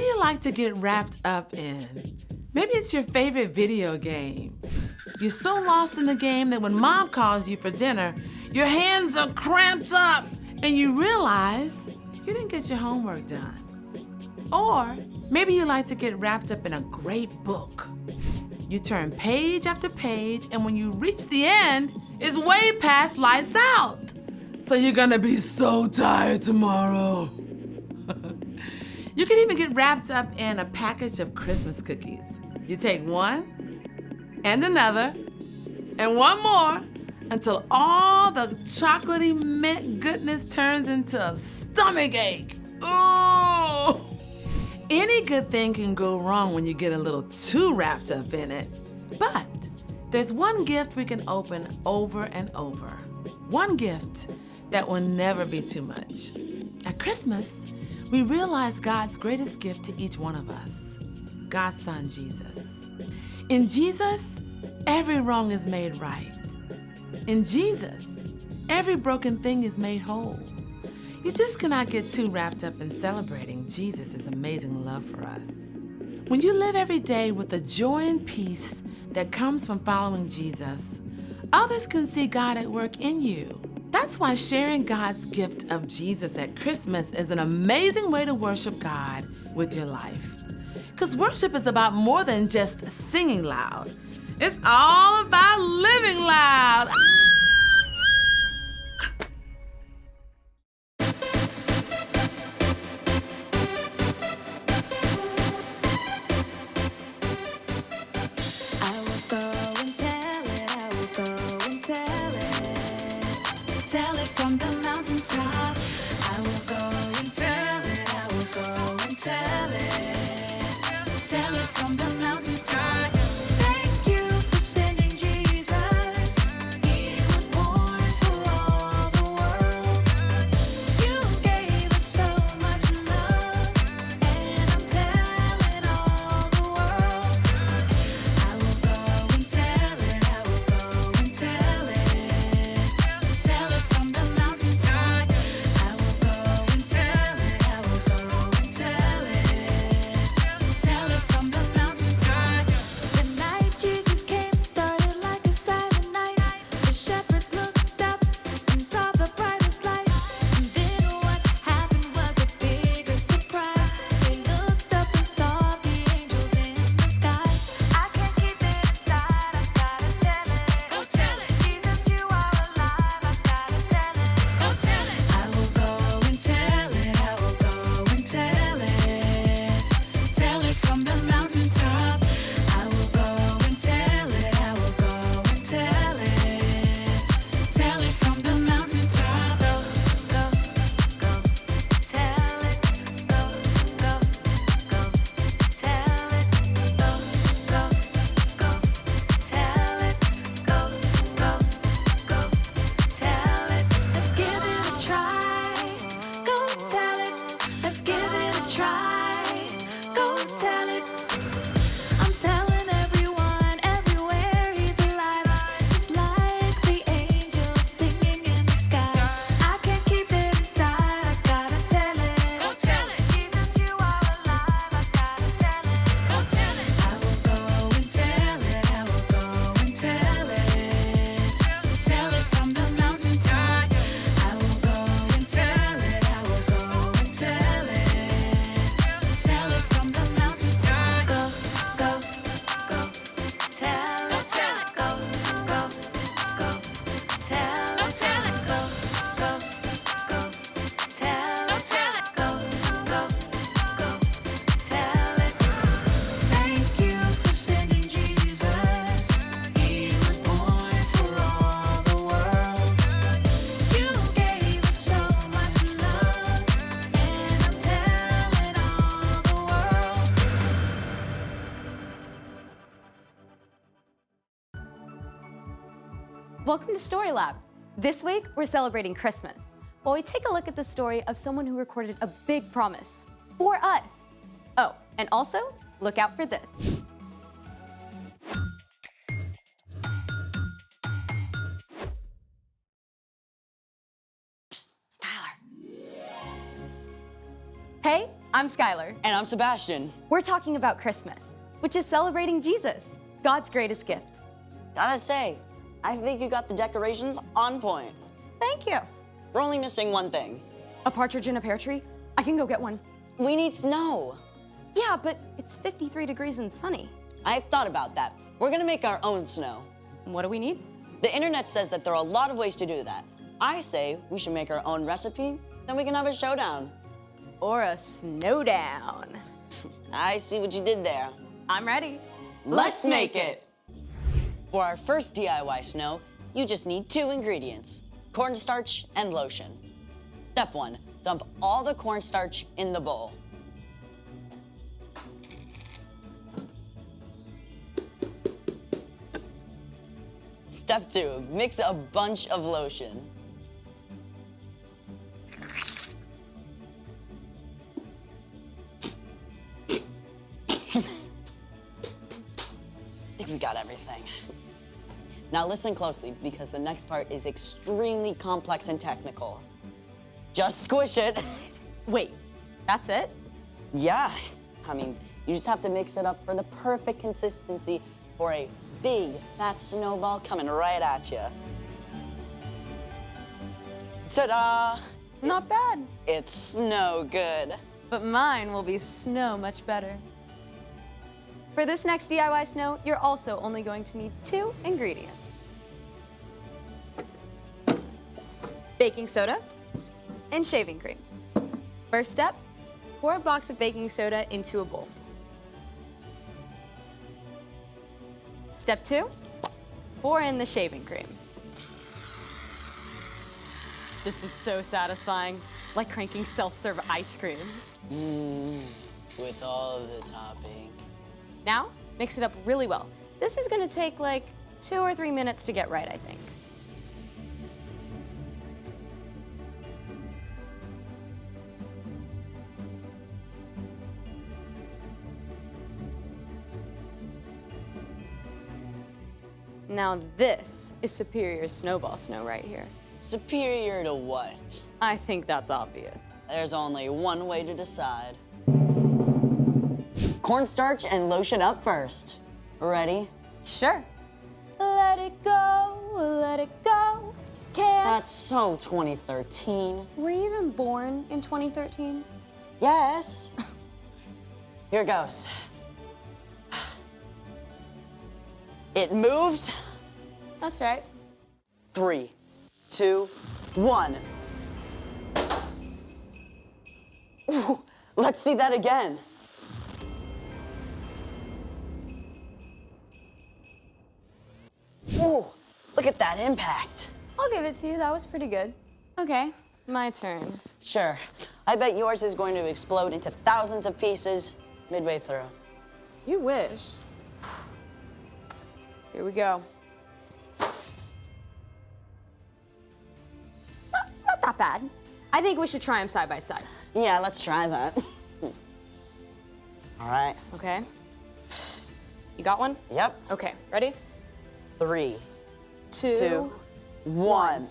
do you like to get wrapped up in? Maybe it's your favorite video game. You're so lost in the game that when mom calls you for dinner, your hands are cramped up and you realize you didn't get your homework done. Or maybe you like to get wrapped up in a great book. You turn page after page, and when you reach the end, it's way past lights out. So you're gonna be so tired tomorrow. You can even get wrapped up in a package of Christmas cookies. You take one, and another, and one more, until all the chocolatey mint goodness turns into a stomach ache. Ooh! Any good thing can go wrong when you get a little too wrapped up in it. But there's one gift we can open over and over. One gift that will never be too much. At Christmas, we realize God's greatest gift to each one of us, God's Son, Jesus. In Jesus, every wrong is made right. In Jesus, every broken thing is made whole. You just cannot get too wrapped up in celebrating Jesus' amazing love for us. When you live every day with the joy and peace that comes from following Jesus, others can see God at work in you. That's why sharing God's gift of Jesus at Christmas is an amazing way to worship God with your life. Because worship is about more than just singing loud. It's all about living loud. Tell it from the mountaintop. I will go and tell it. I will go and tell it. Tell it from the mountaintop. Thank you for sending Jesus. He was born for all the world. You gave us so much love, and I'm telling all the world. I will go and tell it. I will go and tell it. Tell it from the mountaintop. I will go and tell it. I will go and tell it. Tell it from the mountaintop. The night Jesus came started like a silent night. The shepherds looked up and saw the brightest light. And then what happened was a bigger surprise. They looked up and saw the angels in the sky. I can't keep it inside. I gotta tell it. Go tell it. Jesus, you are alive. I gotta tell it. Go tell it. I will go and tell it. I will go and tell it. Tell it from the mountaintop. I will go and tell it. I will go and tell it. Tell it from the mountaintop. Go, go, go. Tell it. Go, go, go. Tell it. Go, go, go. Tell it. Go, go, go. Tell it. Let's give it a try. Go tell it. Let's give it a try. Go tell it. I'm telling everyone everywhere he's alive. Just like the angels singing in the sky. I can't keep it inside. I gotta tell it. Go tell it. Jesus, you are alive. I gotta tell it. Go tell it. I will go and tell it. I will go and tell it. Tell it from the mountaintop. I will go and tell it. I will go and tell it. Tell it from the mountaintop. Go, go, go. Tell it. Go, go, go. Tell it. Go, go, go. Tell it. Go, go, go. Tell it. Thank you for sending Jesus. He was born for all the world. You gave us so much love, and I'm telling all the world. Welcome to Story Lab. This week, we're celebrating Christmas. While we take a look at the story of someone who recorded a big promise for us. Oh, and also, look out for this. Hey, I'm I'm Skylar. And I'm Sebastian. We're talking about Christmas, which is celebrating Jesus, God's greatest gift. Gotta say, I think you got the decorations on point. Thank you. We're only missing one thing. A partridge in a pear tree? I can go get one. We need snow. Yeah, but it's 53 degrees and sunny. I thought about that. We're gonna make our own snow. What do we need? The internet says that there are a lot of ways to do that. I say we should make our own recipe, then we can have a showdown. Or a snowdown. I see what you did there. I'm ready. Let's make it. For our first DIY snow, you just need 2 ingredients, cornstarch and lotion. Step 1, dump all the cornstarch in the bowl. Step 2, mix a bunch of lotion. I think we got everything. Now listen closely, because the next part is extremely complex and technical. Just squish it. Wait, that's it? Yeah, I mean, you just have to mix it up for the perfect consistency for a big, fat snowball coming right at you. Ta-da! Not bad. It's snow good. But mine will be snow much better. For this next DIY snow, you're also only going to need 2 ingredients. Baking soda and shaving cream. First step, pour a box of baking soda into a bowl. Step 2, pour in the shaving cream. This is so satisfying, like cranking self-serve ice cream. With all the topping. Now, mix it up really well. This is gonna take like 2 or 3 minutes to get right, I think. Now this is superior snowball snow right here. Superior to what? I think that's obvious. There's only one way to decide. Cornstarch and lotion up first. Ready? Sure. Let it go, let it go. Can't. That's so 2013. Were you even born in 2013? Yes. Here goes. It moves. That's right. 3, 2, 1. Ooh, let's see that again. Ooh, look at that impact. I'll give it to you. That was pretty good. Okay, my turn. Sure. I bet yours is going to explode into thousands of pieces midway through. You wish. Here we go. Not that bad. I think we should try them side by side. Yeah, let's try that. All right. Okay. You got one? Yep. Okay, ready? 3, 2, 2, 1.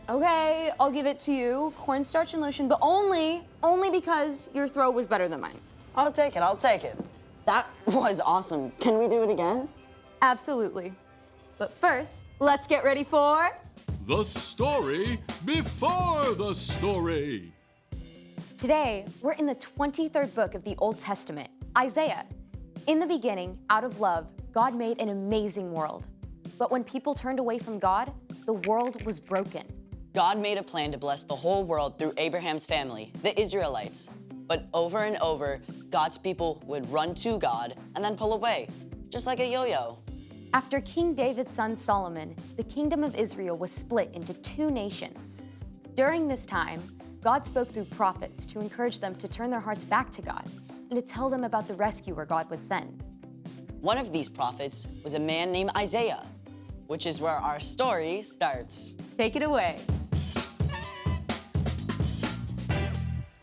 Okay, I'll give it to you. Cornstarch and lotion, but only because your throw was better than mine. I'll take it, I'll take it. That was awesome. Can we do it again? Absolutely. But first, let's get ready for... The story before the story. Today, we're in the 23rd book of the Old Testament, Isaiah. In the beginning, out of love, God made an amazing world. But when people turned away from God, the world was broken. God made a plan to bless the whole world through Abraham's family, the Israelites. But over and over, God's people would run to God and then pull away, just like a yo-yo. After King David's son Solomon, the kingdom of Israel was split into 2 nations. During this time, God spoke through prophets to encourage them to turn their hearts back to God and to tell them about the rescuer God would send. One of these prophets was a man named Isaiah, which is where our story starts. Take it away.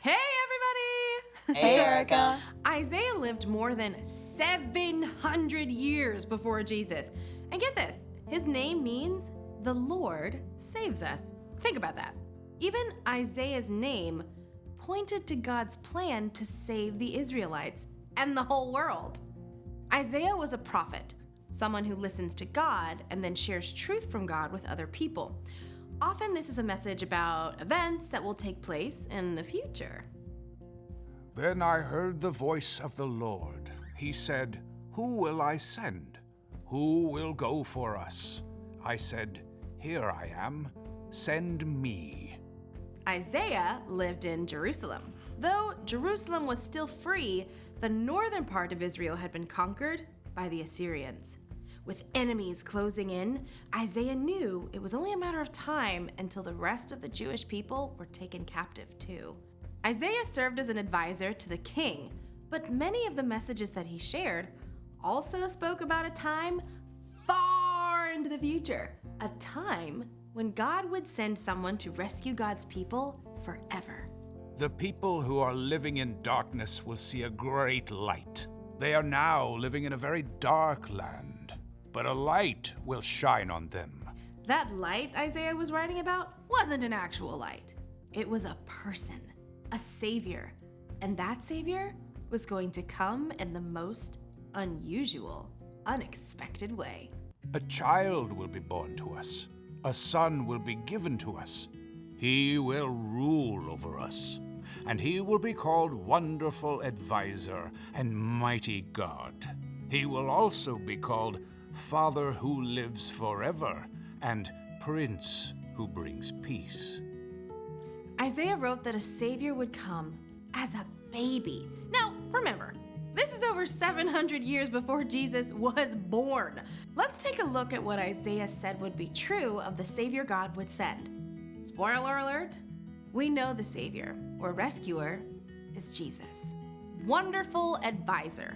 Hey, everybody! Hey, Erica. Isaiah lived more than 700 years before Jesus. And get this, his name means the Lord saves us. Think about that. Even Isaiah's name pointed to God's plan to save the Israelites and the whole world. Isaiah was a prophet, someone who listens to God and then shares truth from God with other people. Often this is a message about events that will take place in the future. Then I heard the voice of the Lord. He said, "Who will I send? Who will go for us?" I said, "Here I am. Send me." Isaiah lived in Jerusalem. Though Jerusalem was still free, the northern part of Israel had been conquered by the Assyrians. With enemies closing in, Isaiah knew it was only a matter of time until the rest of the Jewish people were taken captive too. Isaiah served as an advisor to the king, but many of the messages that he shared also spoke about a time far into the future, a time when God would send someone to rescue God's people forever. The people who are living in darkness will see a great light. They are now living in a very dark land, but a light will shine on them. That light Isaiah was writing about wasn't an actual light. It was a person, a savior, and that savior was going to come in the most unusual, unexpected way. A child will be born to us. A son will be given to us. He will rule over us, and he will be called Wonderful Advisor and Mighty God. He will also be called Father who lives forever and Prince who brings peace. Isaiah wrote that a savior would come as a baby. Now, remember, this is over 700 years before Jesus was born. Let's take a look at what Isaiah said would be true of the savior God would send. Spoiler alert, we know the savior or rescuer is Jesus. Wonderful advisor.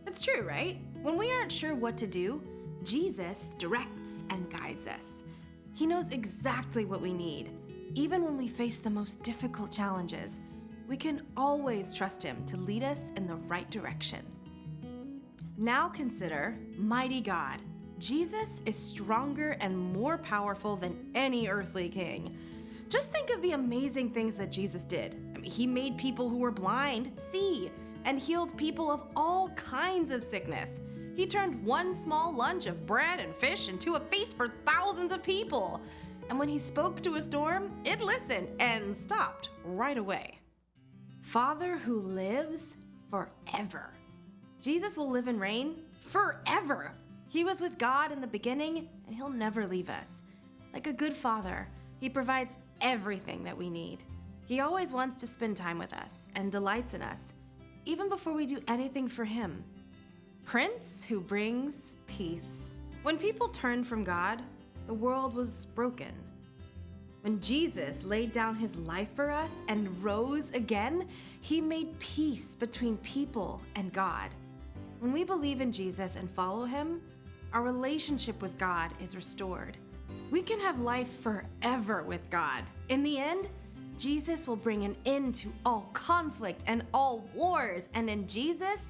That's true, right? When we aren't sure what to do, Jesus directs and guides us. He knows exactly what we need. Even when we face the most difficult challenges, we can always trust him to lead us in the right direction. Now consider Mighty God. Jesus is stronger and more powerful than any earthly king. Just think of the amazing things that Jesus did. He made people who were blind see and healed people of all kinds of sickness. He turned one small lunch of bread and fish into a feast for thousands of people. And when he spoke to a storm, it listened and stopped right away. Father who lives forever. Jesus will live and reign forever. He was with God in the beginning, and he'll never leave us. Like a good father, he provides everything that we need. He always wants to spend time with us and delights in us, even before we do anything for him. Prince who brings peace. When people turned from God, the world was broken. When Jesus laid down his life for us and rose again, he made peace between people and God. When we believe in Jesus and follow him, our relationship with God is restored. We can have life forever with God. In the end, Jesus will bring an end to all conflict and all wars, and in Jesus,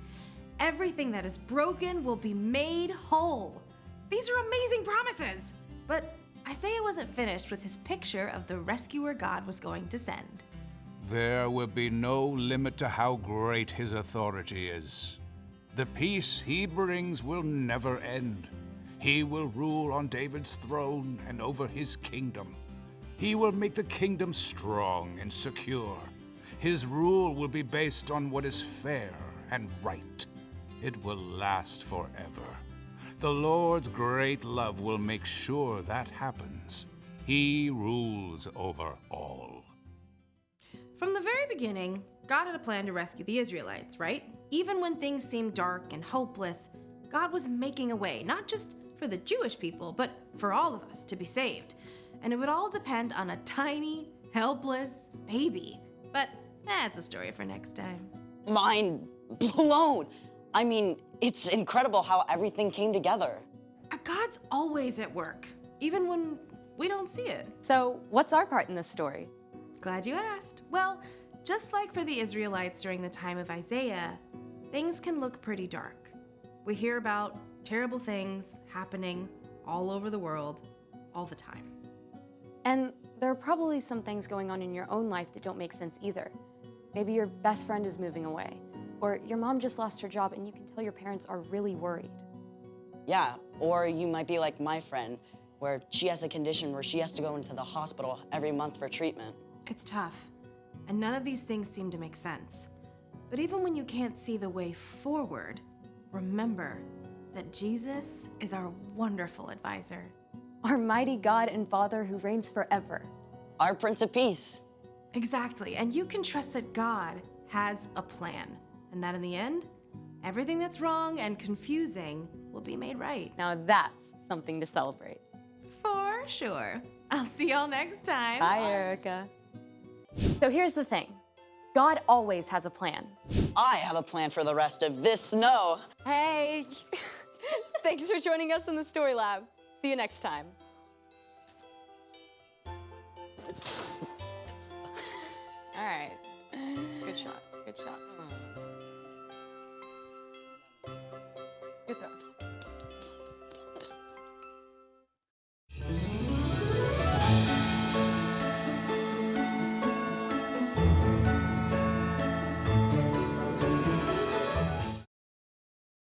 everything that is broken will be made whole. These are amazing promises. But Isaiah wasn't finished with his picture of the rescuer God was going to send. There will be no limit to how great his authority is. The peace he brings will never end. He will rule on David's throne and over his kingdom. He will make the kingdom strong and secure. His rule will be based on what is fair and right. It will last forever. The Lord's great love will make sure that happens. He rules over all. From the very beginning, God had a plan to rescue the Israelites, right? Even when things seemed dark and hopeless, God was making a way, not just for the Jewish people, but for all of us to be saved. And it would all depend on a tiny, helpless baby. But that's a story for next time. Mind blown. I mean, it's incredible how everything came together. God's always at work, even when we don't see it. So, what's our part in this story? Glad you asked. Well, just like for the Israelites during the time of Isaiah, things can look pretty dark. We hear about terrible things happening all over the world all the time. And there are probably some things going on in your own life that don't make sense either. Maybe your best friend is moving away, or your mom just lost her job and you can tell your parents are really worried. Yeah, or you might be like my friend, where she has a condition where she has to go into the hospital every month for treatment. It's tough, and none of these things seem to make sense. But even when you can't see the way forward, remember that Jesus is our wonderful advisor. Our mighty God and Father who reigns forever. Our Prince of Peace. Exactly, and you can trust that God has a plan, and that in the end, everything that's wrong and confusing will be made right. Now that's something to celebrate. For sure. I'll see y'all next time. Bye, Erica. So here's the thing. God always has a plan. I have a plan for the rest of this snow. Hey! Thanks for joining us in the Story Lab. See you next time.